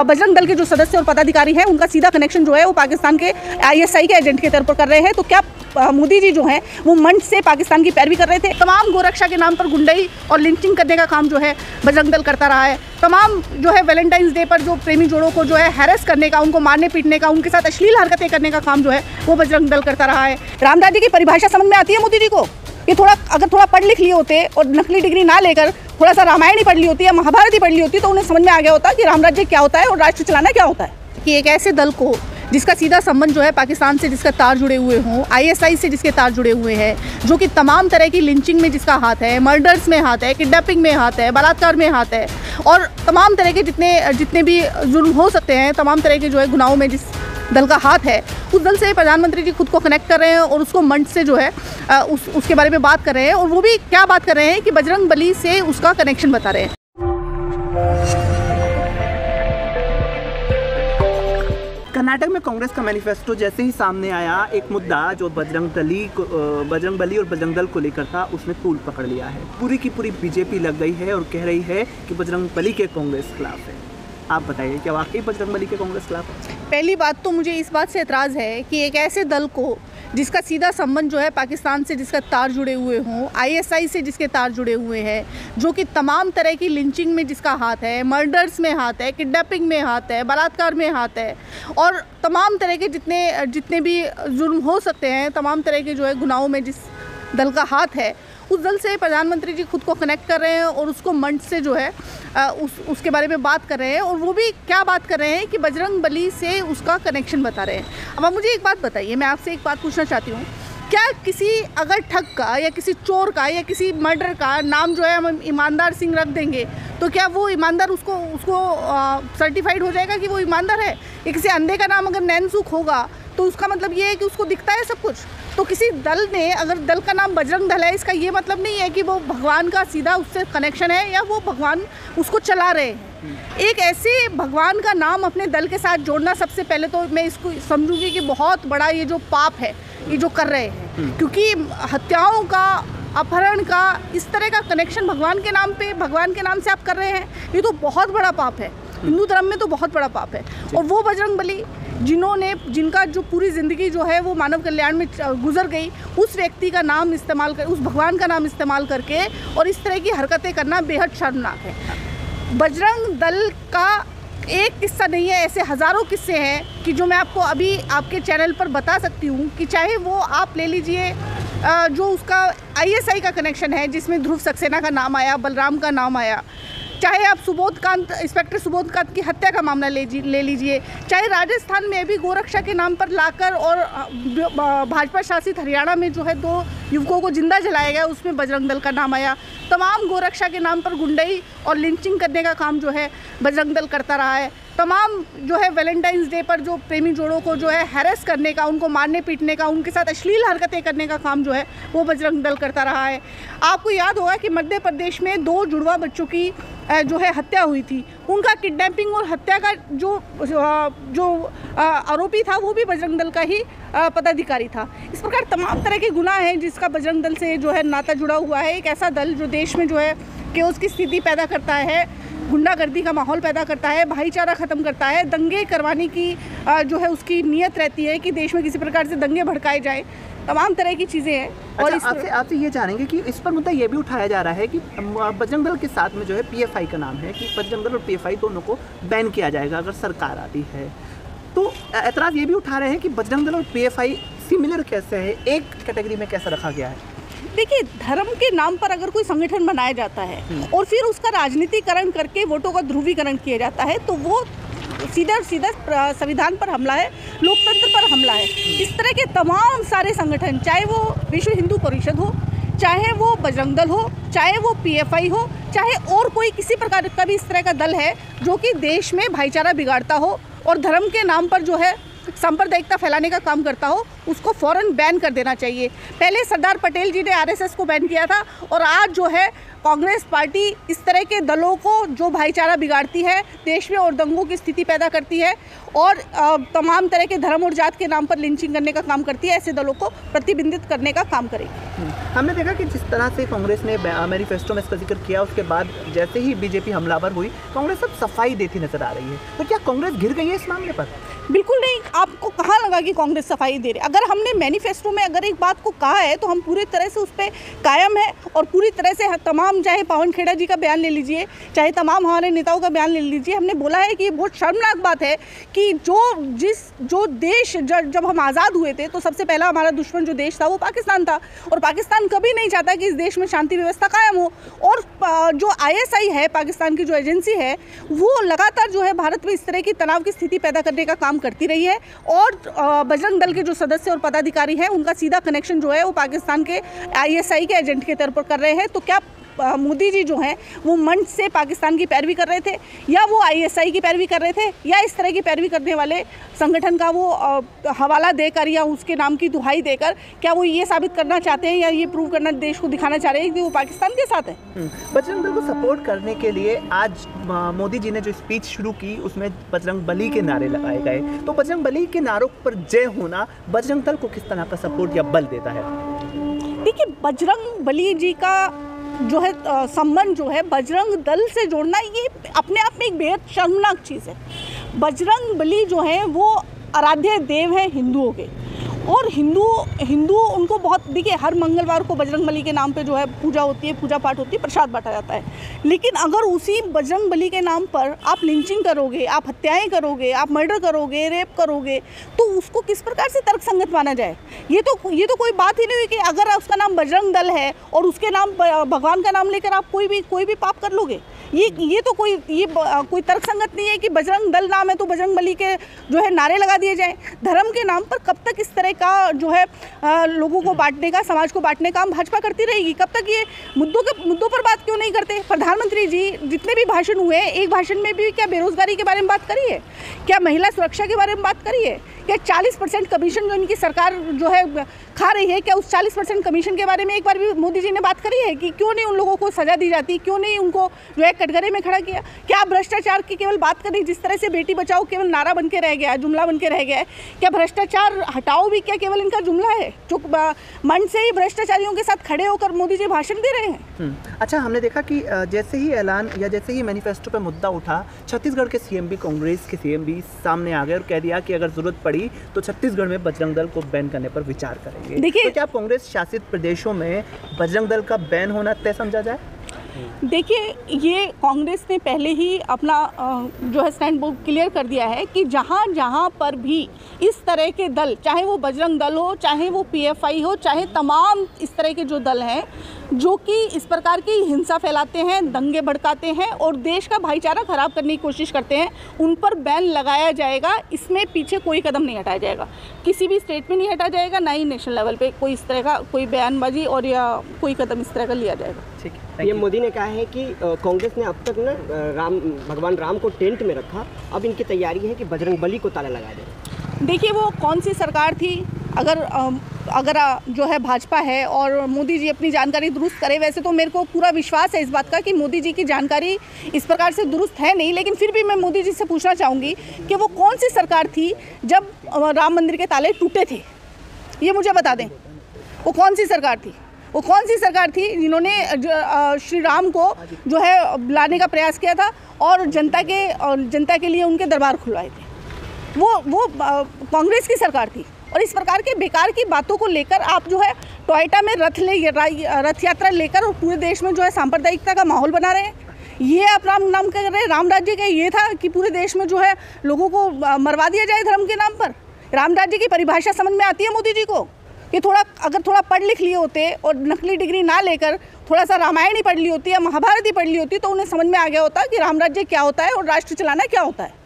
बजरंग दल के जो सदस्य और पदाधिकारी हैं उनका सीधा कनेक्शन जो है वो पाकिस्तान के ISI के एजेंट के तौर पर कर रहे हैं। तो क्या मोदी जी जो हैं वो मंच से पाकिस्तान की पैरवी कर रहे थे? तमाम गोरक्षा के नाम पर गुंडई और लिंचिंग करने का काम जो है बजरंग दल करता रहा है। तमाम जो है वैलेंटाइंस डे पर जो प्रेमी जोड़ों को जो है हैरेस करने का, उनको मारने पीटने का, उनके साथ अश्लील हरकतें करने का काम जो है वो बजरंग दल करता रहा है। रामराज्य की परिभाषा समझ में आती है मोदी जी को? ये अगर थोड़ा पढ़ लिख लिए होते और नकली डिग्री ना लेकर थोड़ा सा रामायण ही पढ़ ली होती या महाभारत ही पढ़ ली होती तो उन्हें समझ में आ गया होता कि रामराज्य क्या होता है और राष्ट्र चलाना क्या होता है। कि एक ऐसे दल को जिसका सीधा संबंध जो है पाकिस्तान से जिसका तार जुड़े हुए हों, ISI से जिसके तार जुड़े हुए हैं, जो कि तमाम तरह की लिंचिंग में जिसका हाथ है, मर्डर्स में हाथ है, किडनैपिंग में हाथ है, बलात्कार में हाथ है और तमाम तरह के जितने भी जुर्म हो सकते हैं, तमाम तरह के जो है गुनाहों में जिस दल का हाथ है, उस दल से प्रधानमंत्री जी खुद को कनेक्ट कर रहे हैं और उसको मंच से जो है उसके बारे में बात कर रहे हैं। और वो भी क्या बात कर रहे हैं कि बजरंग बली से उसका कनेक्शन बता रहे हैं। कर्नाटक में कांग्रेस का मैनिफेस्टो जैसे ही सामने आया, एक मुद्दा जो बजरंग बली और बजरंग दल को लेकर था उसने तूल पकड़ लिया है। पूरी की पूरी बीजेपी लग गई है और कह रही है कि बजरंग बली के कांग्रेस खिलाफ है। आप बताइए, क्या वाकई बजरंग बली के कांग्रेस खिलाफ है? पहली बात तो मुझे इस बात से एतराज़ है कि एक ऐसे दल को जिसका सीधा संबंध जो है पाकिस्तान से जिसका तार जुड़े हुए हों, ISI से जिसके तार जुड़े हुए हैं, जो कि तमाम तरह की लिंचिंग में जिसका हाथ है, मर्डर्स में हाथ है, किडनैपिंग में हाथ है, बलात्कार में हाथ है और तमाम तरह के जितने भी जुर्म हो सकते हैं, तमाम तरह के जो है गुनाहों में जिस दल का हाथ है, उस दल से प्रधानमंत्री जी खुद को कनेक्ट कर रहे हैं और उसको मंच से जो है उसके बारे में बात कर रहे हैं। और वो भी क्या बात कर रहे हैं कि बजरंग बली से उसका कनेक्शन बता रहे हैं। अब आप मुझे एक बात बताइए, मैं आपसे एक बात पूछना चाहती हूँ, क्या किसी अगर ठग का या किसी चोर का या किसी मर्डर का नाम जो है हम ईमानदार सिंह रख देंगे तो क्या वो ईमानदार उसको सर्टिफाइड हो जाएगा कि वो ईमानदार है? या किसी अंधे का नाम अगर नैनसुख होगा तो उसका मतलब ये है कि उसको दिखता है सब कुछ? तो किसी दल ने अगर दल का नाम बजरंग दल है, इसका ये मतलब नहीं है कि वो भगवान का सीधा उससे कनेक्शन है या वो भगवान उसको चला रहे हैं। एक ऐसे भगवान का नाम अपने दल के साथ जोड़ना, सबसे पहले तो मैं इसको समझूंगी कि बहुत बड़ा ये जो पाप है ये जो कर रहे हैं, क्योंकि हत्याओं का, अपहरण का, इस तरह का कनेक्शन भगवान के नाम पे, भगवान के नाम से आप कर रहे हैं, ये तो बहुत बड़ा पाप है। हिंदू धर्म में तो बहुत बड़ा पाप है। और वो बजरंग बली जिनका जो पूरी ज़िंदगी जो है वो मानव कल्याण में गुजर गई, उस व्यक्ति का नाम इस्तेमाल कर, उस भगवान का नाम इस्तेमाल करके और इस तरह की हरकतें करना बेहद शर्मनाक है। बजरंग दल का एक किस्सा नहीं है, ऐसे हज़ारों किस्से हैं कि जो मैं आपको अभी आपके चैनल पर बता सकती हूँ कि चाहे वो आप ले लीजिए जो उसका ISI का कनेक्शन है जिसमें ध्रुव सक्सेना का नाम आया, बलराम का नाम आया, चाहे आप इंस्पेक्टर सुबोधकांत की हत्या का मामला ले लीजिए, चाहे राजस्थान में भी गोरक्षा के नाम पर लाकर और भाजपा शासित हरियाणा में जो है 2 युवकों को जिंदा जलाया गया, उसमें बजरंग दल का नाम आया। तमाम गोरक्षा के नाम पर गुंडई और लिंचिंग करने का काम जो है बजरंग दल करता रहा है। तमाम जो है वैलेंटाइंस डे पर जो प्रेमी जोड़ों को जो है हैरेस करने का, उनको मारने पीटने का, उनके साथ अश्लील हरकतें करने का काम जो है वो बजरंग दल करता रहा है। आपको याद होगा कि मध्य प्रदेश में 2 जुड़वा बच्चों की जो है हत्या हुई थी, उनका किडनैपिंग और हत्या का जो आरोपी था वो भी बजरंग दल का ही पदाधिकारी था। इस प्रकार तमाम तरह के गुनाह हैं जिसका बजरंग दल से जो है नाता जुड़ा हुआ है। एक ऐसा दल जो देश में जो है केओस की स्थिति पैदा करता है, गुंडागर्दी का माहौल पैदा करता है, भाईचारा ख़त्म करता है, दंगे करवाने की जो है उसकी नीयत रहती है कि देश में किसी प्रकार से दंगे भड़काए जाए, तमाम तरह की चीज़ें हैं। और आपसे ये जानेंगे कि इस पर मुद्दा ये भी उठाया जा रहा है कि बजरंग दल के साथ में जो है PFI का नाम है कि बजरंग दल और PFI दोनों को बैन किया जाएगा अगर सरकार आती है। तो एतराज़ ये भी उठा रहे हैं कि बजरंग दल और PFI सिमिलर कैसे है, एक कैटेगरी में कैसे रखा गया है? देखिए, धर्म के नाम पर अगर कोई संगठन बनाया जाता है और फिर उसका राजनीतिकरण करके वोटों का ध्रुवीकरण किया जाता है तो वो सीधा संविधान पर हमला है, लोकतंत्र पर हमला है। इस तरह के तमाम सारे संगठन, चाहे वो विश्व हिंदू परिषद हो, चाहे वो बजरंग दल हो, चाहे वो PFI हो, चाहे और कोई किसी प्रकार का भी इस तरह का दल है जो कि देश में भाईचारा बिगाड़ता हो और धर्म के नाम पर जो है सांप्रदायिकता फैलाने का काम करता हो उसको फ़ौरन बैन कर देना चाहिए। पहले सरदार पटेल जी ने आरएसएस को बैन किया था और आज जो है कांग्रेस पार्टी इस तरह के दलों को जो भाईचारा बिगाड़ती है, देश में और दंगों की स्थिति पैदा करती है और तमाम तरह के धर्म और जात के नाम पर लिंचिंग करने का काम करती है, ऐसे दलों को प्रतिबंधित करने का काम करेगी। हमने देखा कि जिस तरह से कांग्रेस ने मैनिफेस्टो में इसका जिक्र किया, उसके बाद जैसे ही बीजेपी हमलावर हुई, कांग्रेस अब सफाई देती नजर आ रही है। तो क्या कांग्रेस गिर गई है इस मामले पर? बिल्कुल नहीं। आपको कहाँ लगा कि कांग्रेस सफाई दे रही? अगर हमने मैनिफेस्टो में अगर एक बात को कहा है तो हम पूरी तरह से उस पर कायम है और पूरी तरह से तमाम, चाहे पवन खेड़ा जी का बयान ले लीजिए, चाहे तमाम हमारे नेताओं का बयान ले लीजिए, हमने बोला है कि बहुत शर्मनाक बात है कि जो देश जब हम आज़ाद हुए थे तो सबसे पहला हमारा दुश्मन जो देश था वो पाकिस्तान था और पाकिस्तान कभी नहीं चाहता कि इस देश में शांति व्यवस्था कायम हो। और जो ISI है, पाकिस्तान की जो एजेंसी है, वो लगातार जो है भारत में इस तरह की तनाव की स्थिति पैदा करने का काम करती रही है और बजरंग दल के जो सदस्य और पदाधिकारी हैं उनका सीधा कनेक्शन जो है वो पाकिस्तान के ISI के एजेंट के तौर पर कर रहे हैं। तो क्या मोदी जी जो हैं वो मंच से पाकिस्तान की पैरवी कर रहे थे या वो ISI की पैरवी कर रहे थे या इस तरह की पैरवी करने वाले संगठन का वो हवाला देकर या उसके नाम की दुहाई देकर क्या वो ये साबित करना चाहते हैं या ये प्रूव करना, देश को दिखाना चाह रहे हैं कि वो पाकिस्तान के साथ है? बजरंग दल को सपोर्ट करने के लिए आज मोदी जी ने जो स्पीच शुरू की उसमें बजरंग बली के नारे लगाए गए। तो बजरंग बली के नारों पर जय होना बजरंग दल को किस तरह का सपोर्ट या बल देता है? देखिए, बजरंग बली जी का जो है संबंध जो है बजरंग दल से जोड़ना, ये अपने आप में एक बेहद शर्मनाक चीज़ है। बजरंग बली जो है वो आराध्य देव हैं हिंदुओं के और हिंदू उनको बहुत, देखिए हर मंगलवार को बजरंग बली के नाम पे जो है पूजा होती है, पूजा पाठ होती है, प्रसाद बांटा जाता है। लेकिन अगर उसी बजरंग बली के नाम पर आप लिंचिंग करोगे, आप हत्याएं करोगे, आप मर्डर करोगे, रेप करोगे, तो उसको किस प्रकार से तर्कसंगत माना जाए? ये तो कोई बात ही नहीं हुई कि अगर उसका नाम बजरंग दल है और उसके नाम भगवान का नाम लेकर आप कोई भी पाप कर लोगे। ये तो कोई तर्कसंगत नहीं है कि बजरंग दल नाम है तो बजरंग बली के जो है नारे लगा दिए जाएं। धर्म के नाम पर कब तक इस तरह का जो है लोगों को बांटने का, समाज को बांटने का भाजपा करती रहेगी? कब तक ये मुद्दों पर बात क्यों नहीं करते? प्रधानमंत्री जी जितने भी भाषण हुए, एक भाषण में भी क्या बेरोजगारी के बारे में बात करी है? क्या महिला सुरक्षा के बारे में बात करी है? क्या 40% कमीशन जो इनकी सरकार जो है खा रही है, क्या उस 40% कमीशन के बारे में एक बार भी मोदी जी ने बात करी है कि क्यों नहीं उन लोगों को सजा दी जाती, क्यों नहीं उनको जो है कटघरे में खड़ा किया? क्या भ्रष्टाचार की केवल बात करी? जिस तरह से बेटी बचाओ केवल नारा बन के रह गया है, जुमला बन के रह गया है, क्या भ्रष्टाचार हटाओ भी क्या केवल इनका जुमला है? जो मन से ही भ्रष्टाचारियों के साथ खड़े होकर मोदी जी भाषण दे रहे हैं। अच्छा, हमने देखा कि जैसे ही ऐलान या जैसे ही मैनिफेस्टो पे मुद्दा उठा, छत्तीसगढ़ के CM भी, कांग्रेस के CM भी सामने आ गए और कह दिया कि अगर जरूरत पड़ी तो छत्तीसगढ़ में बजरंग दल को बैन करने पर विचार करेंगे। देखिए, तो क्या कांग्रेस शासित प्रदेशों में बजरंग दल का बैन होना तय समझा जाए? देखिए, ये कांग्रेस ने पहले ही अपना जो है स्टैंड बहुत क्लियर कर दिया है कि जहाँ पर भी इस तरह के दल, चाहे वो बजरंग दल हो, चाहे वो PFI हो, चाहे तमाम इस तरह के जो दल हैं जो कि इस प्रकार की हिंसा फैलाते हैं, दंगे भड़काते हैं और देश का भाईचारा खराब करने की कोशिश करते हैं, उन पर बैन लगाया जाएगा। इसमें पीछे कोई कदम नहीं हटाया जाएगा, किसी भी स्टेट में नहीं हटाया जाएगा, ना ही नेशनल लेवल पे कोई इस तरह का कोई बयानबाजी और या कोई कदम इस तरह का लिया जाएगा। ठीक है। पीएम मोदी ने कहा है कि कांग्रेस ने अब तक ना भगवान राम को टेंट में रखा, अब इनकी तैयारी है कि बजरंग बली को ताला लगा दें। देखिए, वो कौन सी सरकार थी? अगर जो है भाजपा है और मोदी जी अपनी जानकारी दुरुस्त करे, वैसे तो मेरे को पूरा विश्वास है इस बात का कि मोदी जी की जानकारी इस प्रकार से दुरुस्त है नहीं, लेकिन फिर भी मैं मोदी जी से पूछना चाहूँगी कि वो कौन सी सरकार थी जब राम मंदिर के ताले टूटे थे? ये मुझे बता दें, वो कौन सी सरकार थी? वो कौन सी सरकार थी जिन्होंने श्री राम को जो है लाने का प्रयास किया था और जनता के लिए उनके दरबार खुलवाए थे? वो कांग्रेस की सरकार थी। और इस प्रकार के बेकार की बातों को लेकर आप जो है टोयोटा में रथ यात्रा लेकर और पूरे देश में जो है सांप्रदायिकता का माहौल बना रहे हैं। ये आप राम नाम कर रहे हैं। राम राज्य का ये था कि पूरे देश में जो है लोगों को मरवा दिया जाए धर्म के नाम पर। राम राज्य की परिभाषा समझ में आती है मोदी जी को कि अगर थोड़ा पढ़ लिख लिए होते और नकली डिग्री ना लेकर थोड़ा सा रामायण ही पढ़ ली होती या महाभारत ही पढ़ ली होती तो उन्हें समझ में आ गया होता कि राम राज्य क्या होता है और राष्ट्र चलाना क्या होता है।